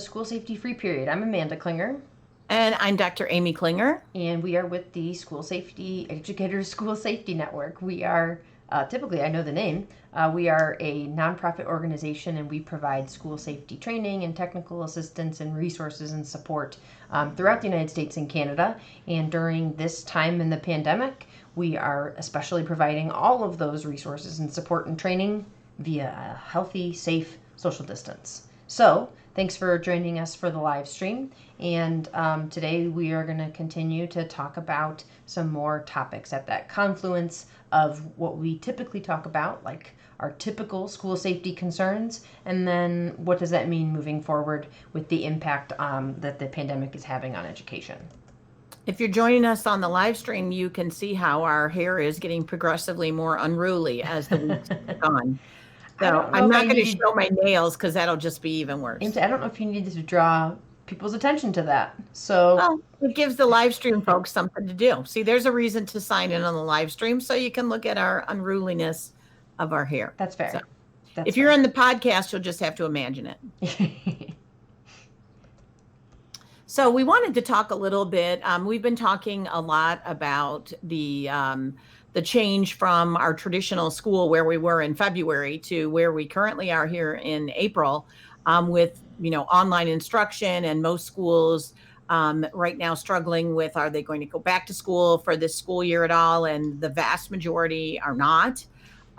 School Safety Free Period. I'm Amanda Klinger. And I'm Dr. Amy Klinger. And we are with the School Safety Educators School Safety Network. We are, typically, I know the name, we are a nonprofit organization, and we provide school safety training and technical assistance and resources and support throughout the United States and Canada. And during this time in the pandemic, we are especially providing all of those resources and support and training via a healthy, safe social distance. So, thanks for joining us for the live stream. And today we are going to continue to talk about some more topics at that confluence of what we typically talk about, like our typical school safety concerns, and then what does that mean moving forward with the impact that the pandemic is having on education. If you're joining us on the live stream, you can see how our hair is getting progressively more unruly as the weeks go on. So I'm not going to show my nails because that'll just be even worse. I don't know if you needed to draw people's attention to that. So it gives the live stream folks something to do. See, there's a reason to sign in on the live stream so you can look at our unruliness of our hair. That's fair. So if you're on the podcast, you'll just have to imagine it. So we wanted to talk a little bit. We've been talking a lot about the change from our traditional school where we were in February to where we currently are here in April, with online instruction, and most schools right now struggling with, are they going to go back to school for this school year at all? And the vast majority are not.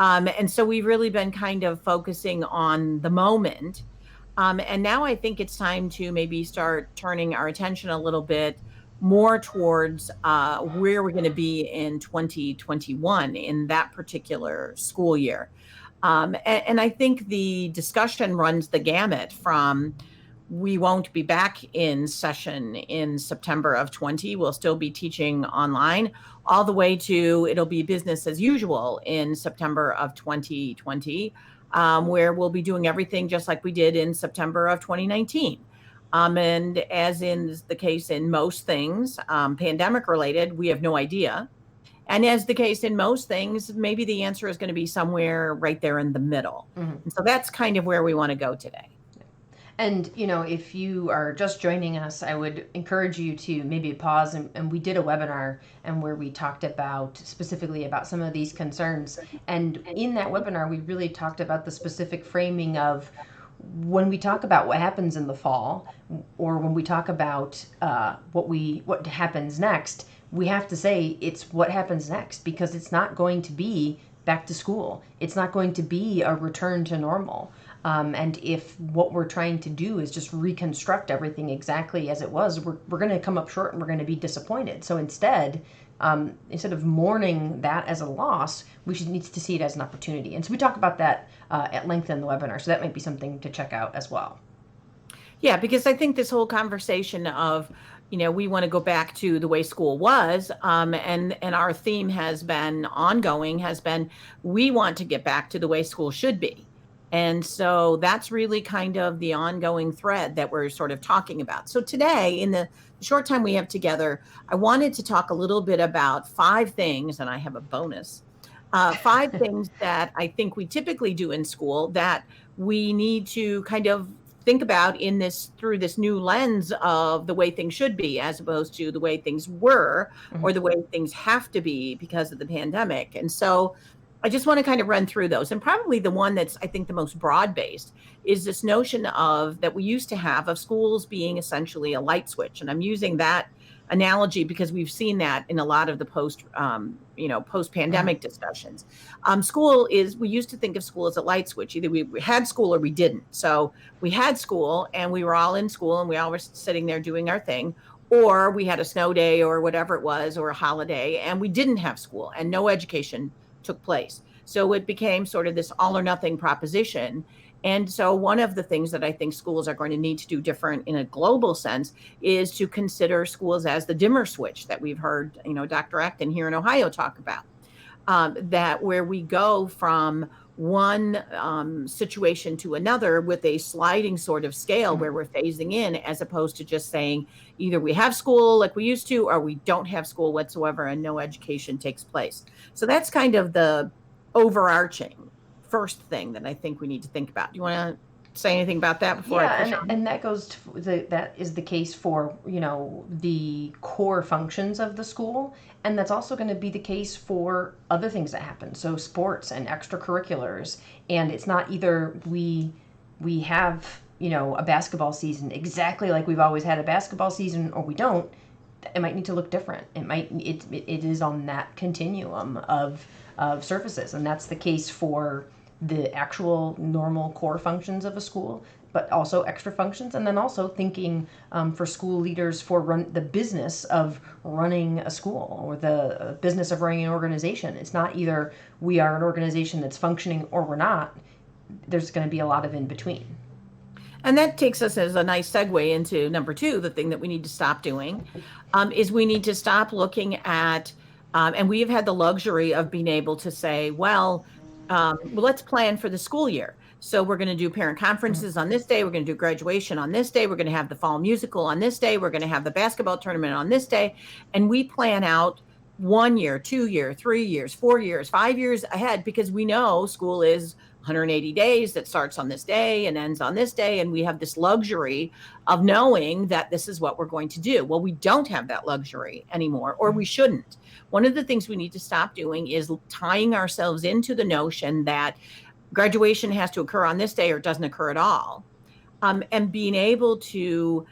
And so we've really been kind of focusing on the moment. And now I think it's time to maybe start turning our attention a little bit more towards where we're going to be in 2021 in that particular school year. And I think the discussion runs the gamut from we won't be back in session in September of 20. We'll still be teaching online, all the way to it'll be business as usual in September of 2020, where we'll be doing everything just like we did in September of 2019. And as in the case in most things, pandemic related, we have no idea. And as the case in most things, maybe the answer is going to be somewhere right there in the middle. Mm-hmm. And so that's kind of where we want to go today. And, if you are just joining us, I would encourage you to maybe pause. And we did a webinar and where we talked specifically about some of these concerns. And in that webinar, we really talked about the specific framing of when we talk about what happens in the fall, or when we talk about what happens next, we have to say it's what happens next, because it's not going to be back to school. It's not going to be a return to normal. And if what we're trying to do is just reconstruct everything exactly as it was, we're going to come up short and we're going to be disappointed. So instead of mourning that as a loss, we need to see it as an opportunity. And so we talk about that at length in the webinar. So that might be something to check out as well. Yeah, because I think this whole conversation of, we want to go back to the way school was, and our theme has been ongoing, we want to get back to the way school should be. And so that's really kind of the ongoing thread that we're sort of talking about. So today, in the short time we have together, I wanted to talk a little bit about 5 things, and I have a bonus, 5 things that I think we typically do in school that we need to kind of think about through this new lens of the way things should be, as opposed to the way things were, mm-hmm. or the way things have to be because of the pandemic. And so I just want to kind of run through those. And probably the one that's, I think, the most broad-based is this notion that we used to have of schools being essentially a light switch. And I'm using that analogy because we've seen that in a lot of the post-pandemic discussions. We used to think of school as a light switch. Either we had school or we didn't. So we had school and we were all in school and we all were sitting there doing our thing, or we had a snow day or whatever it was, or a holiday, and we didn't have school and no education took place. So it became sort of this all or nothing proposition. And so one of the things that I think schools are going to need to do different in a global sense is to consider schools as the dimmer switch that we've heard, Dr. Acton here in Ohio talk about, that where we go from one situation to another with a sliding sort of scale where we're phasing in, as opposed to just saying either we have school like we used to, or we don't have school whatsoever and no education takes place. So that's kind of the overarching first thing that I think we need to think about. Do you want to say anything about that before I Yeah, push on? and that goes to that is the case for, the core functions of the school, and that's also going to be the case for other things that happen. So sports and extracurriculars, and it's not either we have, a basketball season exactly like we've always had a basketball season, or we don't. It might need to look different. It is on that continuum of services, and that's the case for the actual normal core functions of a school, but also extra functions, and then also thinking for school leaders for the business of running a school or the business of running an organization. It's not either we are an organization that's functioning or we're not. There's going to be a lot of in between. And that takes us as a nice segue into number two. The thing that we need to stop doing is we need to stop looking at, and we have had the luxury of being able to say, well, let's plan for the school year. So we're going to do parent conferences on this day. We're going to do graduation on this day. We're going to have the fall musical on this day. We're going to have the basketball tournament on this day. And we plan out 1 year, 2 year, 3 years, 4 years, 5 years ahead, because we know school is 180 days that starts on this day and ends on this day. And we have this luxury of knowing that this is what we're going to do. Well, we don't have that luxury anymore, or we shouldn't. One of the things we need to stop doing is tying ourselves into the notion that graduation has to occur on this day or it doesn't occur at all. And being able to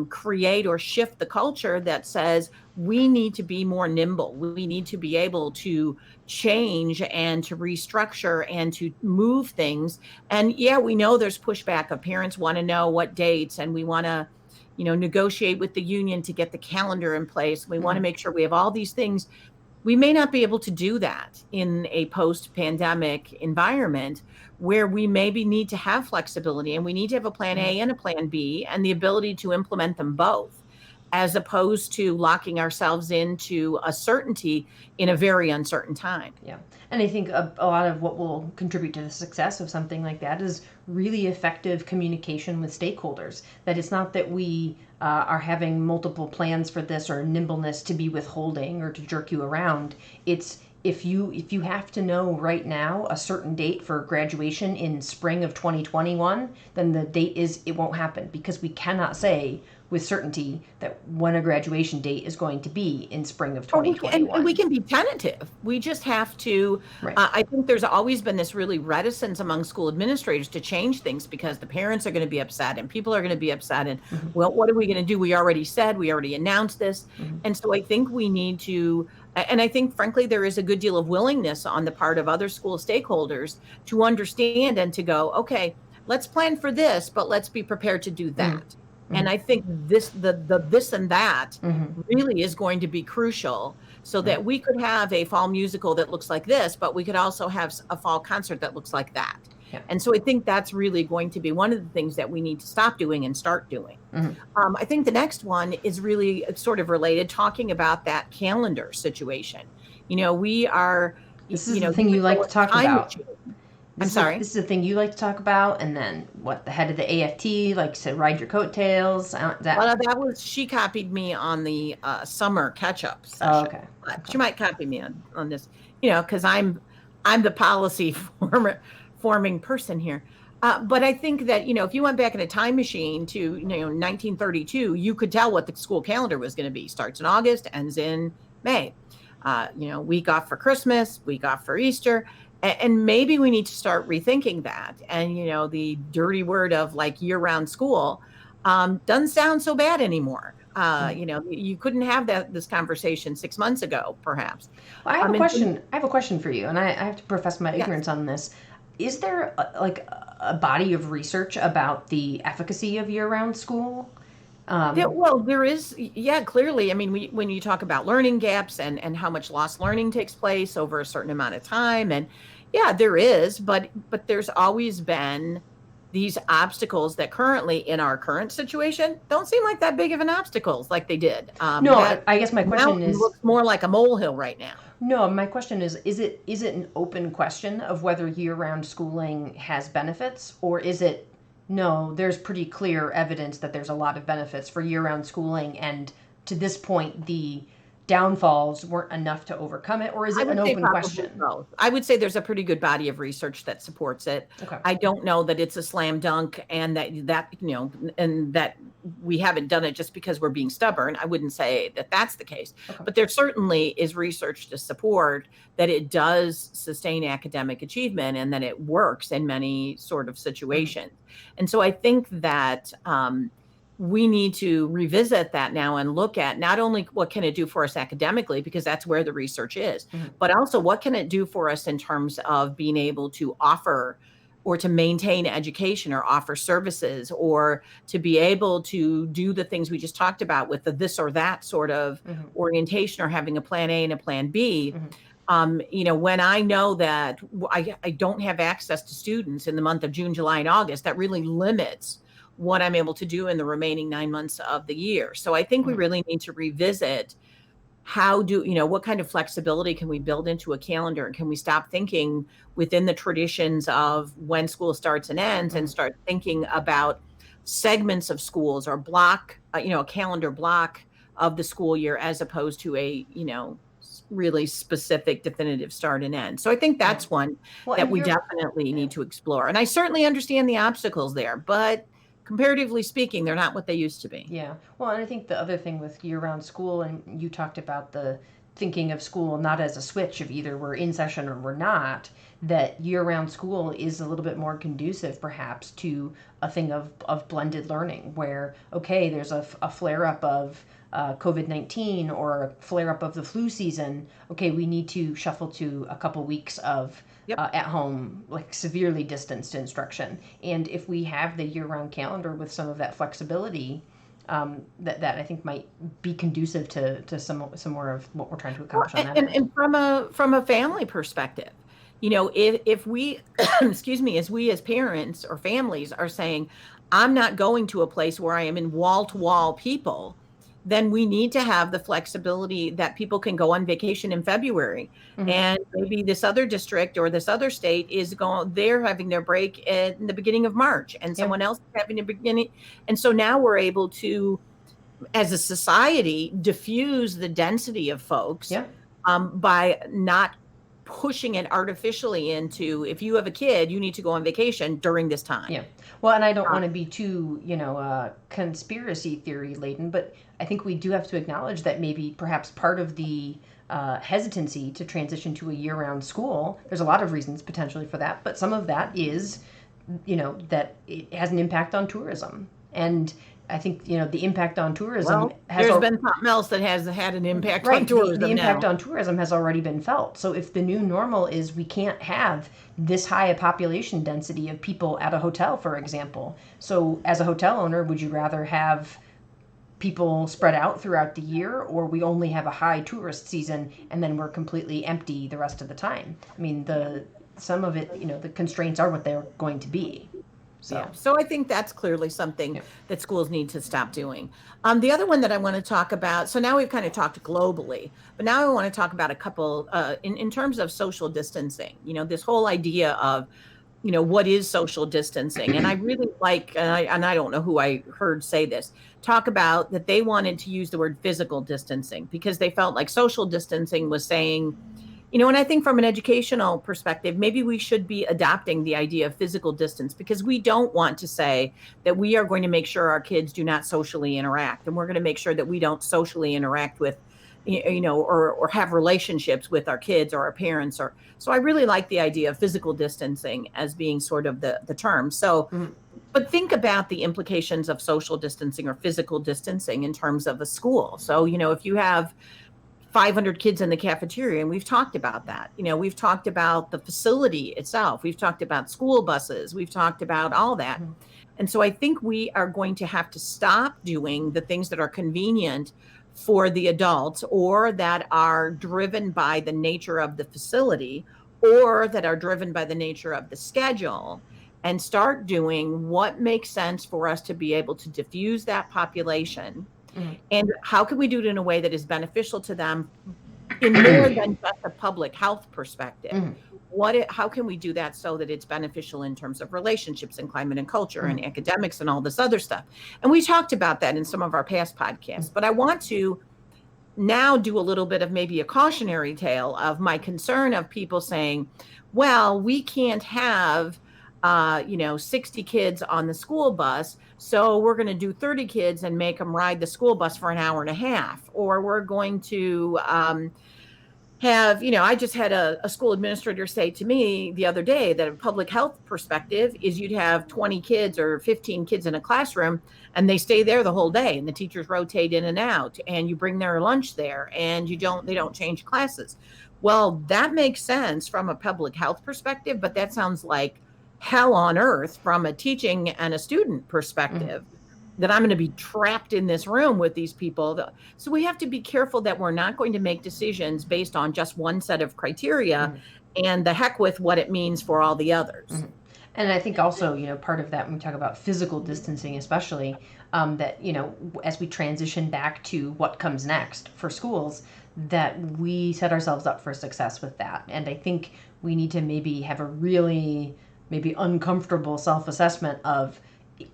create or shift the culture that says we need to be more nimble. We need to be able to change and to restructure and to move things. And yeah, we know there's pushback of parents want to know what dates, and we want to, negotiate with the union to get the calendar in place. We want to make sure we have all these things. We may not be able to do that in a post-pandemic environment where we maybe need to have flexibility, and we need to have a plan A and a plan B and the ability to implement them both, as opposed to locking ourselves into a certainty in a very uncertain time. Yeah. And I think a lot of what will contribute to the success of something like that is really effective communication with stakeholders. That it's not that we are having multiple plans for this or nimbleness to be withholding or to jerk you around. It's if you have to know right now a certain date for graduation in spring of 2021, then the date it won't happen, because we cannot say with certainty that when a graduation date is going to be in spring of 2021. And we can be tentative. We just have to, Right. I think there's always been this really reticence among school administrators to change things because the parents are going to be upset and people are going to be upset. And well, what are we going to do? We already announced this. And so I think we need to, and I think, frankly, there is a good deal of willingness on the part of other school stakeholders to understand and to go, okay, let's plan for this, but let's be prepared to do that. And I think this and that really is going to be crucial, so that we could have a fall musical that looks like this, but we could also have a fall concert that looks like that. Yeah. And so I think that's really going to be one of the things that we need to stop doing and start doing. I think the next one is really sort of related, talking about that calendar situation. We are, This is the thing you like to talk about. I'm sorry. This is the thing you like to talk about, and then what the head of the AFT likes to ride your coattails. Well, that was, she copied me on the summer catch-up session. Oh, okay. She might copy me on this, because I'm the policy forming person here. But I think that, if you went back in a time machine to 1932, you could tell what the school calendar was going to be. Starts in August, ends in May. Week off for Christmas, week off for Easter. And maybe we need to start rethinking that. And, the dirty word of like year-round school doesn't sound so bad anymore. You couldn't have this conversation 6 months ago, perhaps. Well, I have a question. I have a question for you, and I have to profess my ignorance on this. Is there a body of research about the efficacy of year-round school? Well, there is, clearly. I mean, when you talk about learning gaps and how much lost learning takes place over a certain amount of time, and there is, but there's always been these obstacles that currently, in our current situation, don't seem like that big of an obstacles like they did. No, I guess my question is, looks more like a molehill right now. No, my question is it an open question of whether year-round schooling has benefits, or is it, no, there's pretty clear evidence that there's a lot of benefits for year-round schooling, and to this point, the downfalls weren't enough to overcome it, or is I it an would say open probably question? both. I would say there's a pretty good body of research that supports it. Okay. I don't know that it's a slam dunk and and that we haven't done it just because we're being stubborn. I wouldn't say that that's the case. Okay. But there certainly is research to support that it does sustain academic achievement and that it works in many sort of situations. And so I think that we need to revisit that now and look at not only what can it do for us academically, because that's where the research is, but also what can it do for us in terms of being able to offer or to maintain education or offer services or to be able to do the things we just talked about with the this or that sort of orientation or having a plan A and a plan B. When I know that I don't have access to students in the month of June, July, and August, that really limits what I'm able to do in the remaining 9 months of the year. So I think we really need to revisit what kind of flexibility can we build into a calendar? And can we stop thinking within the traditions of when school starts and ends and start thinking about segments of schools or a calendar block of the school year as opposed to a, really specific definitive start and end. So I think that's one that we definitely need to explore. And I certainly understand the obstacles there, but comparatively speaking, they're not what they used to be. Yeah. Well, and I think the other thing with year-round school, and you talked about the thinking of school not as a switch of either we're in session or we're not, that year-round school is a little bit more conducive perhaps to a thing of blended learning where, okay, there's a flare-up of COVID-19 or a flare-up of the flu season. Okay, we need to shuffle to a couple weeks of at home, like severely distanced instruction. And if we have the year-round calendar with some of that flexibility, that I think might be conducive to some more of what we're trying to accomplish on that. And from a family perspective, if we, excuse me, as we as parents or families are saying, I'm not going to a place where I am in wall-to-wall people, then we need to have the flexibility that people can go on vacation in February. And maybe this other district or this other state they're having their break in the beginning of March and someone else is having a beginning. And so now we're able to, as a society, diffuse the density of folks by not pushing it artificially into, if you have a kid, you need to go on vacation during this time. Yeah. Well, and I don't want to be too, conspiracy theory laden, but I think we do have to acknowledge that maybe perhaps part of the hesitancy to transition to a year-round school, there's a lot of reasons potentially for that, but some of that is, that it has an impact on tourism. And I think, the impact on tourism there's been something else that has had an impact on tourism. The impact on tourism has already been felt. So if the new normal is we can't have this high a population density of people at a hotel, for example. So as a hotel owner, would you rather have people spread out throughout the year, or we only have a high tourist season and then we're completely empty the rest of the time? I mean, some of it, the constraints are what they're going to be. So I think that's clearly something that schools need to stop doing. The other one that I want to talk about, so now we've kind of talked globally, but now I want to talk about a couple in terms of social distancing, this whole idea of, what is social distancing? And I really like, and I don't know who I heard say this, talk about that they wanted to use the word physical distancing because they felt like social distancing was saying, and I think from an educational perspective, maybe we should be adopting the idea of physical distance because we don't want to say that we are going to make sure our kids do not socially interact. And we're going to make sure that we don't socially interact with, or have relationships with our kids or our parents. So I really like the idea of physical distancing as being sort of the term. So, but think about the implications of social distancing or physical distancing in terms of a school. So, if you have 500 kids in the cafeteria, and we've talked about that. We've talked about the facility itself. We've talked about school buses. We've talked about all that. And so I think we are going to have to stop doing the things that are convenient for the adults or that are driven by the nature of the facility or that are driven by the nature of the schedule and start doing what makes sense for us to be able to diffuse that population. And how can we do it in a way that is beneficial to them in more than just a public health perspective? How can we do that so that it's beneficial in terms of relationships and climate and culture and academics and all this other stuff? And we talked about that in some of our past podcasts, but I want to now do a little bit of maybe a cautionary tale of my concern of people saying, well, we can't have 60 kids on the school bus, so we're going to do 30 kids and make them ride the school bus for an hour and a half, or we're going to I just had a school administrator say to me the other day that a public health perspective is you'd have 20 kids or 15 kids in a classroom and they stay there the whole day and the teachers rotate in and out and you bring their lunch there and they don't change classes. Well, that makes sense from a public health perspective, but that sounds like hell on earth from a teaching and a student perspective. That I'm going to be trapped in this room with these people. So we have to be careful that we're not going to make decisions based on just one set of criteria and the heck with what it means for all the others. And I think also, part of that when we talk about physical distancing, especially that, as we transition back to what comes next for schools, that we set ourselves up for success with that. And I think we need to maybe have a really maybe uncomfortable self-assessment of,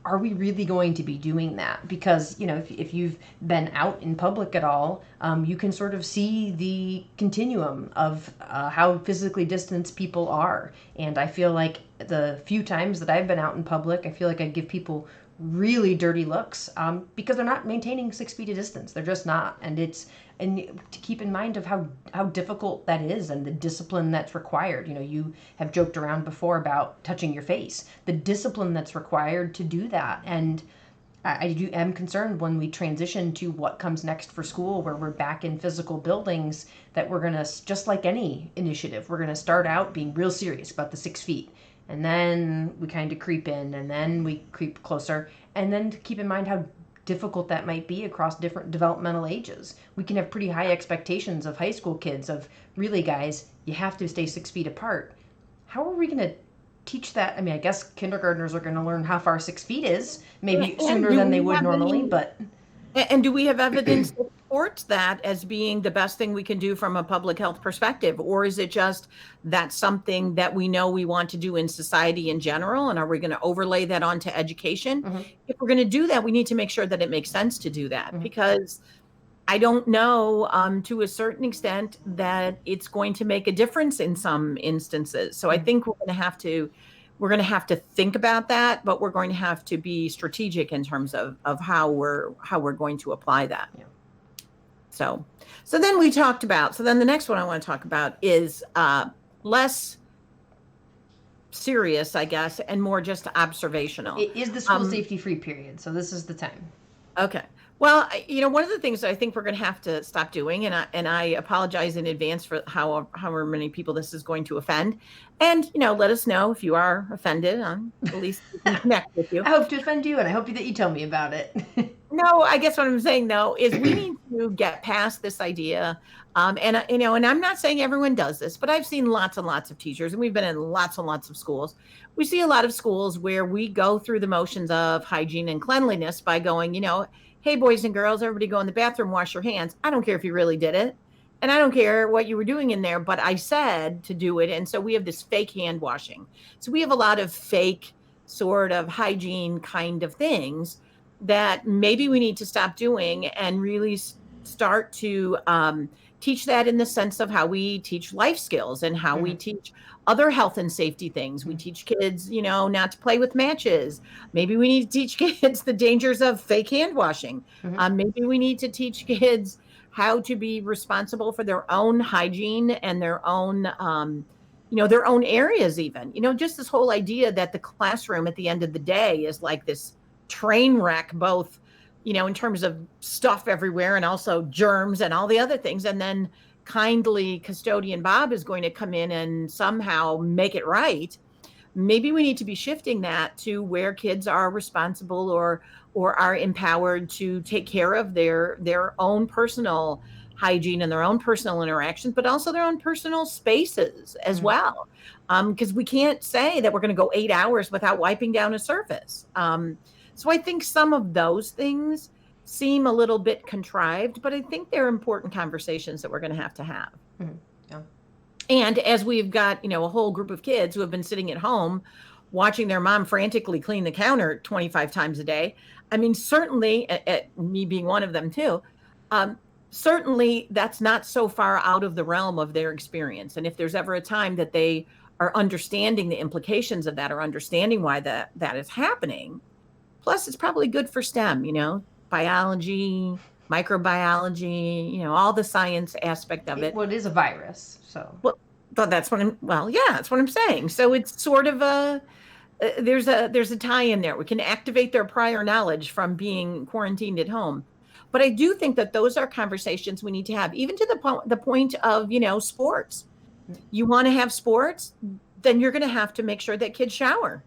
are we really going to be doing that? Because, if you've been out in public at all, you can sort of see the continuum of how physically distanced people are. And I feel like the few times that I've been out in public, I feel like I give people really dirty looks because they're not maintaining 6 feet of distance. They're just not. And to keep in mind of how difficult that is and the discipline that's required. You have joked around before about touching your face, the discipline that's required to do that. And I am concerned when we transition to what comes next for school, where we're back in physical buildings, that we're going to, just like any initiative, we're going to start out being real serious about the 6 feet. And then we kind of creep in, and then we creep closer. And then to keep in mind how difficult that might be across different developmental ages. We can have pretty high expectations of high school kids of, really, guys, you have to stay 6 feet apart. How are we going to teach that? I mean, I guess kindergartners are going to learn how far 6 feet is, maybe sooner than they would normally, but... And do we have evidence that supports that as being the best thing we can do from a public health perspective? Or is it just that's something that we know we want to do in society in general? And are we going to overlay that onto education? If we're going to do that, we need to make sure that it makes sense to do that, because I don't know to a certain extent that it's going to make a difference in some instances. So I think we're going to have to think about that, but we're going to have to be strategic in terms of how we're going to apply that. Yeah. So then we talked about, so then the next one I want to talk about is less serious, I guess, and more just observational. It is the school safety free period. So this is the time. Okay. Well, one of the things that I think we're going to have to stop doing, and I apologize in advance for however many people this is going to offend, and let us know if you are offended. At least we can connect with you. I hope to offend you, and I hope that you tell me about it. No, I guess what I'm saying though is we need to get past this idea. And I'm not saying everyone does this, but I've seen lots and lots of teachers, and we've been in lots and lots of schools. We see a lot of schools where we go through the motions of hygiene and cleanliness by going, hey, boys and girls, everybody go in the bathroom, wash your hands. I don't care if you really did it. And I don't care what you were doing in there, but I said to do it. And so we have this fake hand washing. So we have a lot of fake sort of hygiene kind of things that maybe we need to stop doing and really start to teach that in the sense of how we teach life skills and how we teach other health and safety things. We teach kids, not to play with matches. Maybe we need to teach kids the dangers of fake hand washing. Maybe we need to teach kids how to be responsible for their own hygiene and their own, their own areas even. Just this whole idea that the classroom at the end of the day is like this train wreck, both, in terms of stuff everywhere and also germs and all the other things. And then kindly custodian Bob is going to come in and somehow make it right. Maybe we need to be shifting that to where kids are responsible or are empowered to take care of their own personal hygiene and their own personal interactions, but also their own personal spaces as well. Because we can't say that we're going to go 8 hours without wiping down a surface. So I think some of those things seem a little bit contrived, but I think they're important conversations that we're going to have. Yeah. And as we've got, a whole group of kids who have been sitting at home watching their mom frantically clean the counter 25 times a day. I mean, certainly, me being one of them too, certainly that's not so far out of the realm of their experience. And if there's ever a time that they are understanding the implications of that or understanding why that is happening, plus it's probably good for STEM, biology, microbiology, all the science aspect of it. Well, it is a virus, so. Well, yeah, that's what I'm saying. So it's sort of there's a tie in there. We can activate their prior knowledge from being quarantined at home. But I do think that those are conversations we need to have, even to the point of, sports. You want to have sports, then you're going to have to make sure that kids shower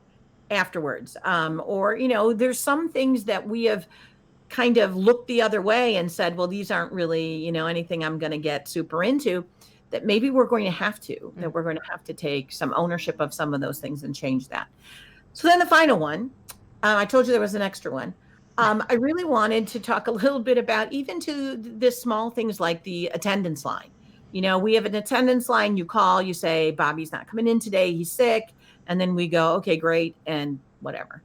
afterwards. Or, there's some things that we have kind of looked the other way and said, well, these aren't really, anything I'm going to get super into, that maybe we're going to have to take some ownership of some of those things and change that. So then the final one, I told you there was an extra one. I really wanted to talk a little bit about even to this small things like the attendance line. We have an attendance line. You call, you say, Bobby's not coming in today, he's sick. And then we go, okay, great. And whatever.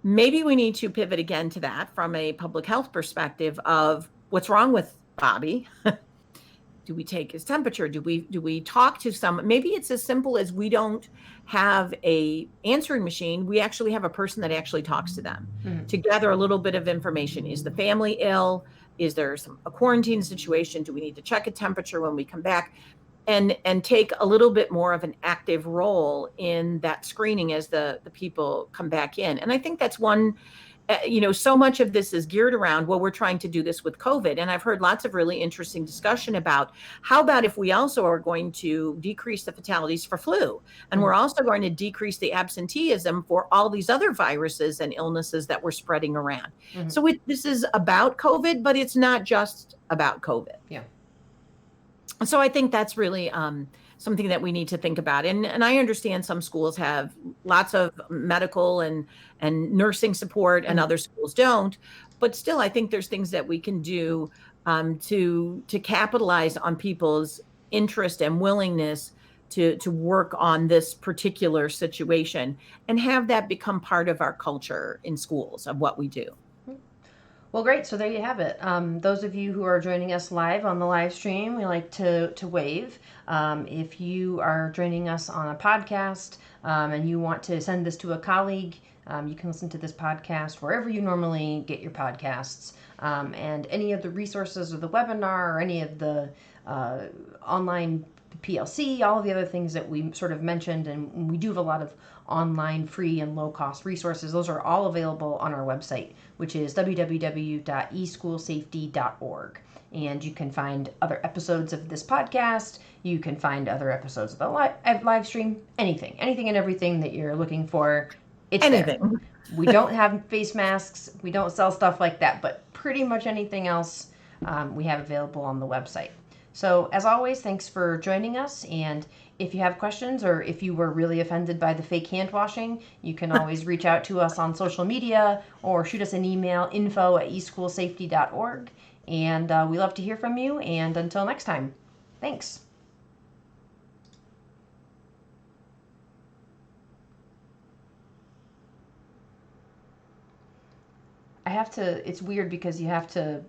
Maybe we need to pivot again to that from a public health perspective of what's wrong with Bobby. Do we take his temperature? Do we talk to someone? Maybe it's as simple as we don't have a answering machine. We actually have a person that actually talks to them to gather a little bit of information. Is the family ill? Is there a quarantine situation? Do we need to check a temperature when we come back? And take a little bit more of an active role in that screening as the people come back in. And I think that's one, so much of this is geared around, well, we're trying to do this with COVID. And I've heard lots of really interesting discussion about how about if we also are going to decrease the fatalities for flu, and we're also going to decrease the absenteeism for all these other viruses and illnesses that we're spreading around. So this is about COVID, but it's not just about COVID. Yeah. So I think that's really something that we need to think about. And I understand some schools have lots of medical and nursing support and other schools don't. But still, I think there's things that we can do to capitalize on people's interest and willingness to work on this particular situation and have that become part of our culture in schools of what we do. Well, great. So there you have it. Those of you who are joining us live on the live stream, we like to wave. If you are joining us on a podcast and you want to send this to a colleague, you can listen to this podcast wherever you normally get your podcasts. And any of the resources or the webinar or any of the online PLC, all of the other things that we sort of mentioned, and we do have a lot of online free and low cost resources. Those are all available on our website, which is www.eschoolsafety.org. And you can find other episodes of this podcast. You can find other episodes of the live stream, anything and everything that you're looking for. It's anything. There. We don't have face masks. We don't sell stuff like that, but pretty much anything else we have available on the website. So as always, thanks for joining us. And if you have questions or if you were really offended by the fake hand washing, you can always reach out to us on social media or shoot us an email, info@eschoolsafety.org. And we love to hear from you. And until next time, thanks. It's weird because you have to